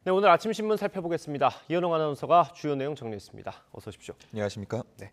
네, 오늘 아침 신문 살펴보겠습니다. 이현웅 아나운서가 주요 내용 정리했습니다. 어서 오십시오. 안녕하십니까? 네.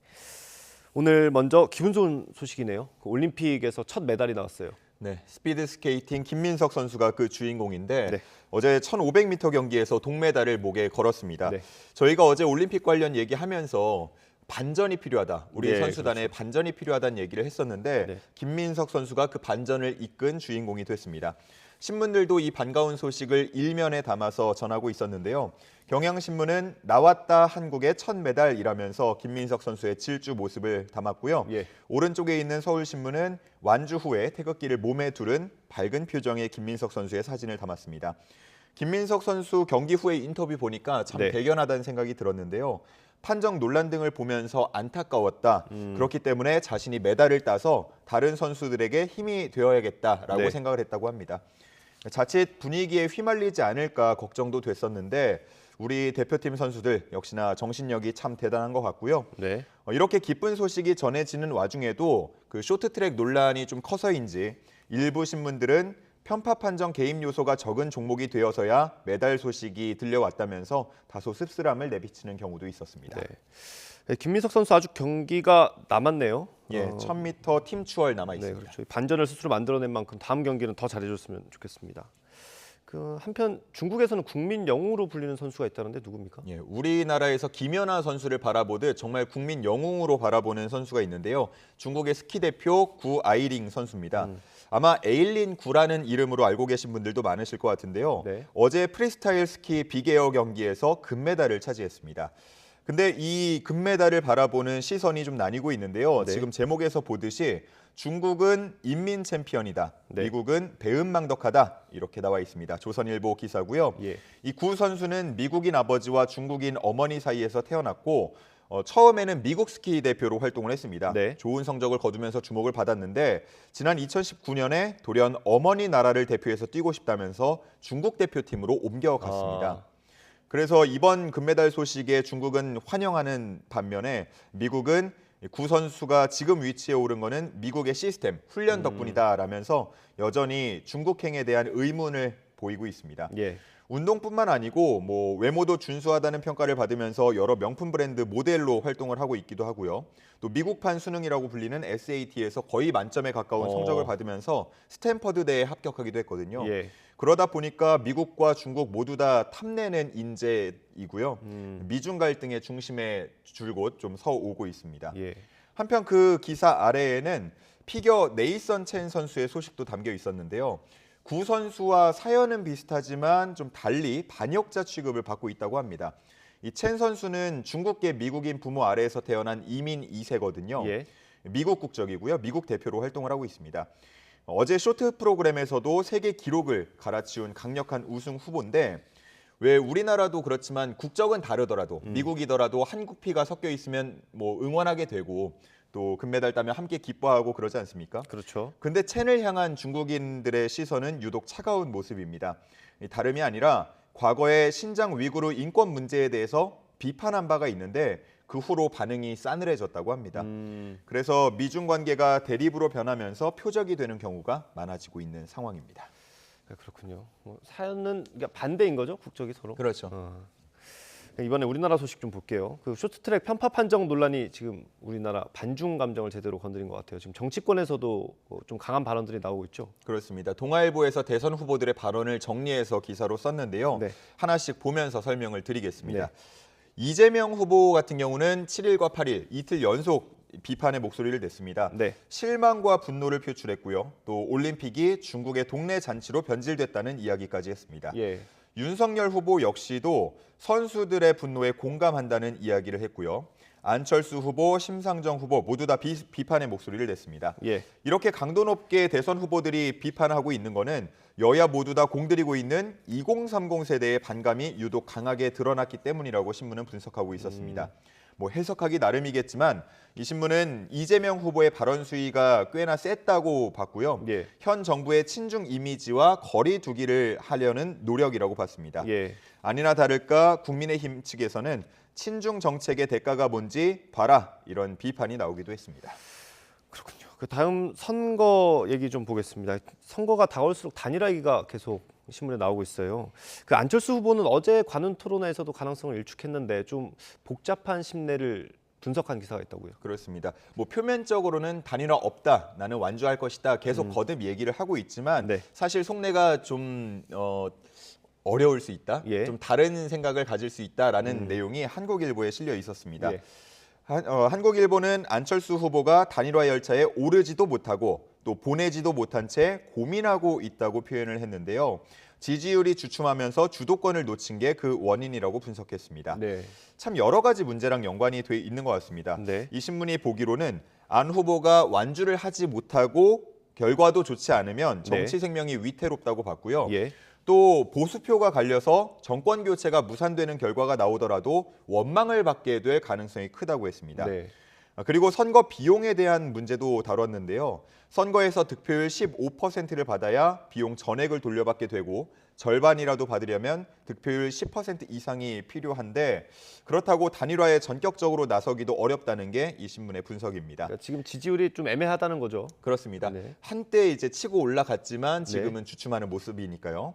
오늘 먼저 기분 좋은 소식이네요. 올림픽에서 첫 메달이 나왔어요. 네, 스피드 스케이팅 김민석 선수가 그 주인공인데 네. 어제 1500m 경기에서 동메달을 목에 걸었습니다. 네. 저희가 어제 올림픽 관련 얘기하면서 반전이 필요하다. 우리 네, 선수단에 그렇죠. 반전이 필요하다는 얘기를 했었는데 네. 김민석 선수가 그 반전을 이끈 주인공이 됐습니다. 신문들도 이 반가운 소식을 일면에 담아서 전하고 있었는데요. 경향신문은 나왔다 한국의 첫 메달이라면서 김민석 선수의 질주 모습을 담았고요. 예. 오른쪽에 있는 서울신문은 완주 후에 태극기를 몸에 두른 밝은 표정의 김민석 선수의 사진을 담았습니다. 김민석 선수 경기 후에 인터뷰 보니까 참 네. 대견하다는 생각이 들었는데요. 판정 논란 등을 보면서 안타까웠다. 그렇기 때문에 자신이 메달을 따서 다른 선수들에게 힘이 되어야겠다라고 네. 생각을 했다고 합니다. 자칫 분위기에 휘말리지 않을까 걱정도 됐었는데 우리 대표팀 선수들 역시나 정신력이 참 대단한 것 같고요. 네. 이렇게 기쁜 소식이 전해지는 와중에도 그 쇼트트랙 논란이 좀 커서인지 일부 신문들은 편파 판정 개입 요소가 적은 종목이 되어서야 메달 소식이 들려왔다면서 다소 씁쓸함을 내비치는 경우도 있었습니다. 네. 네, 김민석 선수 아주 경기가 남았네요. 예, 1000m 팀 추월 남아 네, 있습니다. 그렇죠. 반전을 스스로 만들어낸 만큼 다음 경기는 더 잘해줬으면 좋겠습니다. 그 한편 중국에서는 국민 영웅으로 불리는 선수가 있다는데 누굽니까? 예, 우리나라에서 김연아 선수를 바라보듯 정말 국민 영웅으로 바라보는 선수가 있는데요. 중국의 스키 대표 구 아이링 선수입니다. 아마 에일린 구라는 이름으로 알고 계신 분들도 많으실 것 같은데요. 네. 어제 프리스타일 스키 빅에어 경기에서 금메달을 차지했습니다. 근데 이 금메달을 바라보는 시선이 좀 나뉘고 있는데요. 네. 지금 제목에서 보듯이 중국은 인민 챔피언이다. 네. 미국은 배은망덕하다. 이렇게 나와 있습니다. 조선일보 기사고요. 예. 이 구 선수는 미국인 아버지와 중국인 어머니 사이에서 태어났고 처음에는 미국 스키 대표로 활동을 했습니다. 네. 좋은 성적을 거두면서 주목을 받았는데 지난 2019년에 돌연 어머니 나라를 대표해서 뛰고 싶다면서 중국 대표팀으로 옮겨갔습니다. 아. 그래서 이번 금메달 소식에 중국은 환영하는 반면에 미국은 구 선수가 지금 위치에 오른 거는 미국의 시스템, 훈련 덕분이다라면서 여전히 중국행에 대한 의문을 보이고 있습니다. 예. 운동뿐만 아니고 뭐 외모도 준수하다는 평가를 받으면서 여러 명품 브랜드 모델로 활동을 하고 있기도 하고요. 또 미국판 수능이라고 불리는 SAT에서 거의 만점에 가까운 성적을 받으면서 스탠퍼드대에 합격하기도 했거든요. 예. 그러다 보니까 미국과 중국 모두 다 탐내는 인재이고요. 미중 갈등의 중심에 줄곧 좀 서오고 있습니다. 예. 한편 그 기사 아래에는 피겨 네이선 첸 선수의 소식도 담겨 있었는데요. 구 선수와 사연은 비슷하지만 좀 달리 반역자 취급을 받고 있다고 합니다. 이 첸 선수는 중국계 미국인 부모 아래에서 태어난 이민 2세거든요. 예. 미국 국적이고요. 미국 대표로 활동을 하고 있습니다. 어제 쇼트 프로그램에서도 세계 기록을 갈아치운 강력한 우승 후보인데 왜 우리나라도 그렇지만 국적은 다르더라도 미국이더라도 한국 피가 섞여 있으면 뭐 응원하게 되고 또 금메달 따면 함께 기뻐하고 그러지 않습니까? 그렇죠. 근데 첸을 향한 중국인들의 시선은 유독 차가운 모습입니다. 다름이 아니라 과거의 신장 위구르 인권 문제에 대해서 비판한 바가 있는데 그 후로 반응이 싸늘해졌다고 합니다. 그래서 미중 관계가 대립으로 변하면서 표적이 되는 경우가 많아지고 있는 상황입니다. 네, 그렇군요. 사연은 그러니까 반대인 거죠, 국적이 서로. 그렇죠. 이번에 우리나라 소식 좀 볼게요. 그 쇼트트랙 편파 판정 논란이 지금 우리나라 반중 감정을 제대로 건드린 것 같아요. 지금 정치권에서도 좀 강한 발언들이 나오고 있죠. 그렇습니다. 동아일보에서 대선 후보들의 발언을 정리해서 기사로 썼는데요. 네. 하나씩 보면서 설명을 드리겠습니다. 네. 이재명 후보 같은 경우는 7일과 8일 이틀 연속 비판의 목소리를 냈습니다. 네. 실망과 분노를 표출했고요. 또 올림픽이 중국의 동네 잔치로 변질됐다는 이야기까지 했습니다. 예. 윤석열 후보 역시도 선수들의 분노에 공감한다는 이야기를 했고요. 안철수 후보, 심상정 후보 모두 다 비판의 목소리를 냈습니다. 예. 이렇게 강도 높게 대선 후보들이 비판하고 있는 거는 여야 모두 다 공들이고 있는 2030 세대의 반감이 유독 강하게 드러났기 때문이라고 신문은 분석하고 있었습니다. 뭐 해석하기 나름이겠지만 이 신문은 이재명 후보의 발언 수위가 꽤나 셌다고 봤고요. 예. 현 정부의 친중 이미지와 거리 두기를 하려는 노력이라고 봤습니다. 예. 아니나 다를까 국민의힘 측에서는 친중 정책의 대가가 뭔지 봐라 이런 비판이 나오기도 했습니다. 그렇군요. 그 다음 선거 얘기 좀 보겠습니다. 선거가 다가올수록 단일화기가 계속 신문에 나오고 있어요. 그 안철수 후보는 어제 관훈 토론회에서도 가능성을 일축했는데 좀 복잡한 심내를 분석한 기사가 있다고요. 그렇습니다. 뭐 표면적으로는 단일화 없다, 나는 완주할 것이다 계속 거듭 얘기를 하고 있지만 네. 사실 속내가 좀 어려울 수 있다, 예. 좀 다른 생각을 가질 수 있다라는 내용이 한국일보에 실려 있었습니다. 예. 한국일보는 안철수 후보가 단일화 열차에 오르지도 못하고 또 보내지도 못한 채 고민하고 있다고 표현을 했는데요. 지지율이 주춤하면서 주도권을 놓친 게 그 원인이라고 분석했습니다. 네. 참 여러 가지 문제랑 연관이 돼 있는 것 같습니다. 네. 이 신문이 보기로는 안 후보가 완주를 하지 못하고 결과도 좋지 않으면 정치 네. 생명이 위태롭다고 봤고요. 예. 또 보수표가 갈려서 정권 교체가 무산되는 결과가 나오더라도 원망을 받게 될 가능성이 크다고 했습니다. 네. 그리고 선거 비용에 대한 문제도 다뤘는데요. 선거에서 득표율 15%를 받아야 비용 전액을 돌려받게 되고 절반이라도 받으려면 득표율 10% 이상이 필요한데 그렇다고 단일화에 전격적으로 나서기도 어렵다는 게 이 신문의 분석입니다. 그러니까 지금 지지율이 좀 애매하다는 거죠. 그렇습니다. 네. 한때 이제 치고 올라갔지만 지금은 주춤하는 모습이니까요.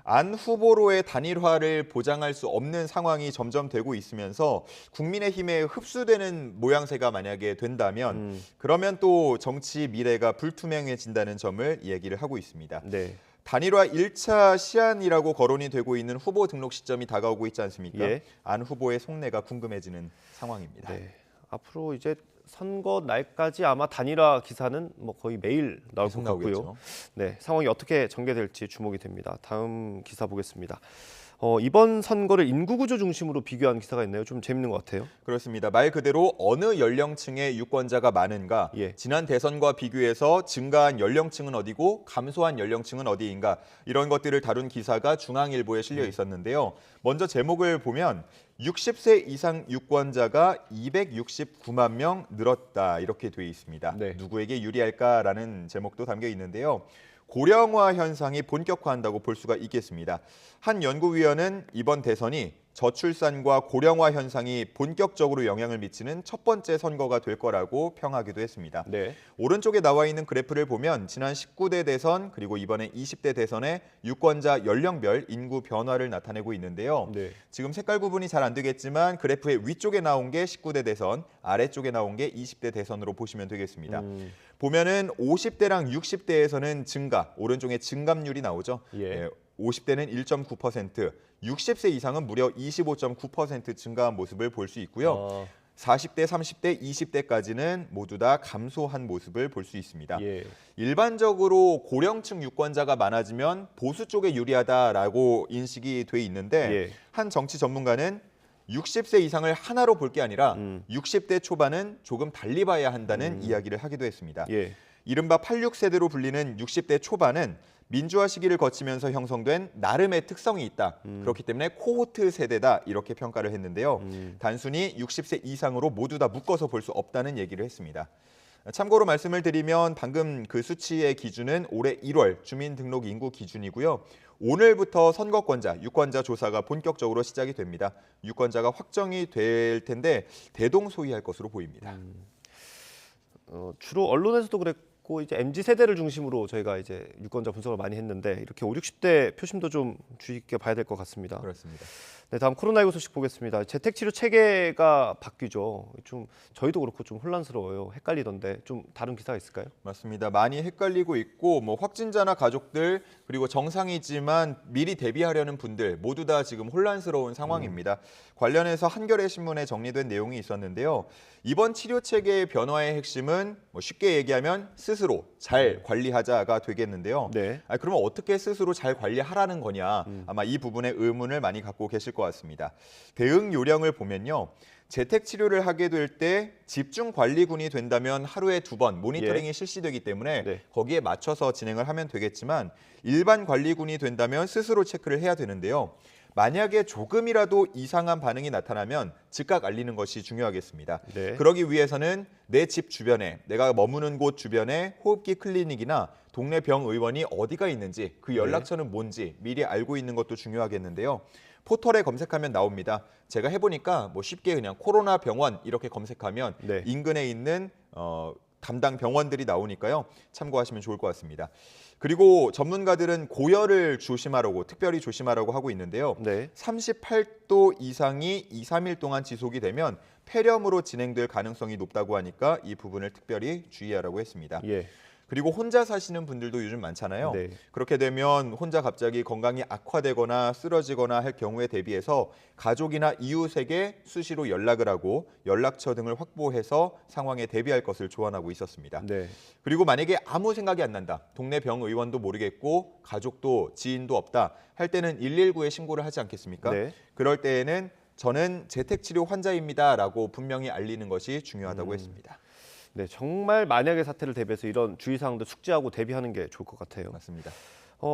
안 후보로의 단일화를 보장할 수 없는 상황이 점점 되고 있으면서 국민의힘에 흡수되는 모양새가 만약에 된다면 그러면 또 정치 미래가 불투명해진다는 점을 얘기를 하고 있습니다. 네. 단일화 1차 시한이라고 거론이 되고 있는 후보 등록 시점이 다가오고 있지 않습니까? 예. 안 후보의 속내가 궁금해지는 상황입니다. 네. 앞으로 이제 선거 날까지 아마 단일화 기사는 뭐 거의 매일 나올 것 계속 같고요. 나오겠죠. 네, 상황이 어떻게 전개될지 주목이 됩니다. 다음 기사 보겠습니다. 이번 선거를 인구구조 중심으로 비교한 기사가 있네요. 좀 재밌는 것 같아요. 그렇습니다. 말 그대로 어느 연령층의 유권자가 많은가, 예. 지난 대선과 비교해서 증가한 연령층은 어디고 감소한 연령층은 어디인가 이런 것들을 다룬 기사가 중앙일보에 실려 있었는데요. 먼저 제목을 보면 60세 이상 유권자가 269만 명 늘었다 이렇게 돼 있습니다. 네. 누구에게 유리할까라는 제목도 담겨 있는데요. 고령화 현상이 본격화한다고 볼 수가 있겠습니다. 한 연구위원은 이번 대선이 저출산과 고령화 현상이 본격적으로 영향을 미치는 첫 번째 선거가 될 거라고 평하기도 했습니다. 네. 오른쪽에 나와 있는 그래프를 보면 지난 19대 대선 그리고 이번에 20대 대선의 유권자 연령별 인구 변화를 나타내고 있는데요. 네. 지금 색깔 구분이 잘 안 되겠지만 그래프의 위쪽에 나온 게 19대 대선, 아래쪽에 나온 게 20대 대선으로 보시면 되겠습니다. 보면은 50대랑 60대에서는 증가, 오른쪽에 증감률이 나오죠. 예. 50대는 1.9%, 60세 이상은 무려 25.9% 증가한 모습을 볼 수 있고요. 40대, 30대, 20대까지는 모두 다 감소한 모습을 볼 수 있습니다. 예. 일반적으로 고령층 유권자가 많아지면 보수 쪽에 유리하다라고 인식이 돼 있는데 예. 한 정치 전문가는 60세 이상을 하나로 볼 게 아니라 60대 초반은 조금 달리 봐야 한다는 이야기를 하기도 했습니다. 예. 이른바 86세대로 불리는 60대 초반은 민주화 시기를 거치면서 형성된 나름의 특성이 있다. 그렇기 때문에 코호트 세대다 이렇게 평가를 했는데요. 단순히 60세 이상으로 모두 다 묶어서 볼 수 없다는 얘기를 했습니다. 참고로 말씀을 드리면 방금 그 수치의 기준은 올해 1월 주민등록 인구 기준이고요. 오늘부터 선거권자, 유권자 조사가 본격적으로 시작이 됩니다. 유권자가 확정이 될 텐데 대동소이할 것으로 보입니다. 주로 언론에서도 그랬고 이제 MZ 세대를 중심으로 저희가 이제 유권자 분석을 많이 했는데 이렇게 5, 60대 표심도 좀 주의 깊게 봐야 될 것 같습니다. 그렇습니다. 네, 다음 코로나19 소식 보겠습니다. 재택치료 체계가 바뀌죠. 좀 저희도 그렇고 좀 혼란스러워요. 헷갈리던데 좀 다른 기사가 있을까요? 맞습니다. 많이 헷갈리고 있고 뭐 확진자나 가족들 그리고 정상이지만 미리 대비하려는 분들 모두 다 지금 혼란스러운 상황입니다. 관련해서 한겨레 신문에 정리된 내용이 있었는데요. 이번 치료 체계의 변화의 핵심은 뭐 쉽게 얘기하면 스스로 잘 관리하자가 되겠는데요. 네. 그러면 어떻게 스스로 잘 관리하라는 거냐? 아마 이 부분에 의문을 많이 갖고 계실 것 같습니다. 대응 요령을 보면요. 재택 치료를 하게 될 때 집중 관리군이 된다면 하루에 2번 모니터링이 실시되기 때문에 네. 거기에 맞춰서 진행을 하면 되겠지만 일반 관리군이 된다면 스스로 체크를 해야 되는데요. 만약에 조금이라도 이상한 반응이 나타나면 즉각 알리는 것이 중요하겠습니다. 네. 그러기 위해서는 내 집 주변에, 내가 머무는 곳 주변에 호흡기 클리닉이나 동네 병의원이 어디가 있는지 그 연락처는 뭔지 미리 알고 있는 것도 중요하겠는데요. 포털에 검색하면 나옵니다. 제가 해보니까 뭐 쉽게 그냥 코로나 병원 이렇게 검색하면 네. 인근에 있는 담당 병원들이 나오니까요. 참고하시면 좋을 것 같습니다. 그리고 전문가들은 고열을 조심하라고 특별히 조심하라고 하고 있는데요. 네. 38도 이상이 2, 3일 동안 지속이 되면 폐렴으로 진행될 가능성이 높다고 하니까 이 부분을 특별히 주의하라고 했습니다. 예. 그리고 혼자 사시는 분들도 요즘 많잖아요. 네. 그렇게 되면 혼자 갑자기 건강이 악화되거나 쓰러지거나 할 경우에 대비해서 가족이나 이웃에게 수시로 연락을 하고 연락처 등을 확보해서 상황에 대비할 것을 조언하고 있었습니다. 네. 그리고 만약에 아무 생각이 안 난다. 동네 병의원도 모르겠고 가족도 지인도 없다. 할 때는 119에 신고를 하지 않겠습니까? 네. 그럴 때에는 저는 재택치료 환자입니다라고 분명히 알리는 것이 중요하다고 했습니다. 네, 정말 만약의 사태를 대비해서 이런 주의사항도 숙지하고 대비하는 게 좋을 것 같아요. 맞습니다.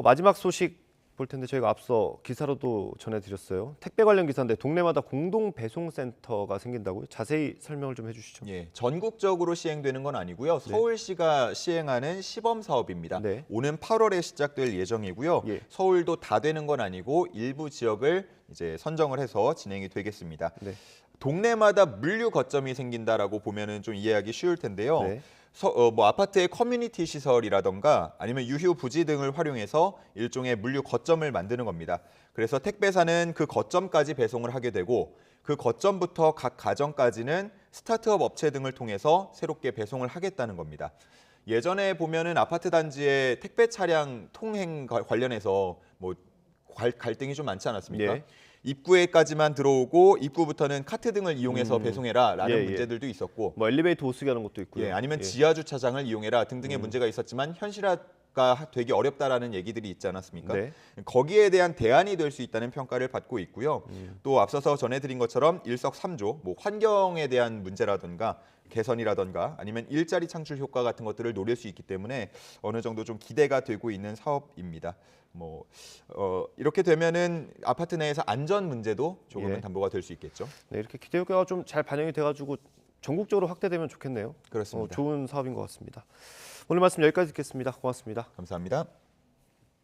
마지막 소식 볼 텐데 저희가 앞서 기사로도 전해드렸어요. 택배 관련 기사인데 동네마다 공동 배송센터가 생긴다고요? 자세히 설명을 좀 해주시죠. 예, 전국적으로 시행되는 건 아니고요. 서울시가 시행하는 시범 사업입니다. 네. 오는 8월에 시작될 예정이고요. 예. 서울도 다 되는 건 아니고 일부 지역을 이제 선정을 해서 진행이 되겠습니다. 네. 동네마다 물류 거점이 생긴다라고 보면은 좀 이해하기 쉬울 텐데요. 네. 뭐 아파트의 커뮤니티 시설이라던가 아니면 유휴 부지 등을 활용해서 일종의 물류 거점을 만드는 겁니다. 그래서 택배사는 그 거점까지 배송을 하게 되고 그 거점부터 각 가정까지는 스타트업 업체 등을 통해서 새롭게 배송을 하겠다는 겁니다. 예전에 보면은 아파트 단지에 택배 차량 통행 관련해서 뭐 갈등이 좀 많지 않았습니까? 예. 입구에까지만 들어오고 입구부터는 카트 등을 이용해서 배송해라라는 예, 예. 문제들도 있었고, 뭐 엘리베이터 못 쓰게 하는 것도 있고요. 예, 아니면 지하 주차장을 이용해라 등등의 문제가 있었지만 현실화가 되기 어렵다라는 얘기들이 있지 않았습니까? 네. 거기에 대한 대안이 될 수 있다는 평가를 받고 있고요. 또 앞서서 전해드린 것처럼 일석삼조, 뭐 환경에 대한 문제라든가 개선이라든가 아니면 일자리 창출 효과 같은 것들을 노릴 수 있기 때문에 어느 정도 좀 기대가 되고 있는 사업입니다. 이렇게 되면은 아파트 내에서 안전 문제도 조금은 예. 담보가 될 수 있겠죠. 네, 이렇게 기대 효과가 좀 잘 반영이 돼가지고 전국적으로 확대되면 좋겠네요. 그렇습니다. 좋은 사업인 것 같습니다. 오늘 말씀 여기까지 듣겠습니다. 고맙습니다. 감사합니다.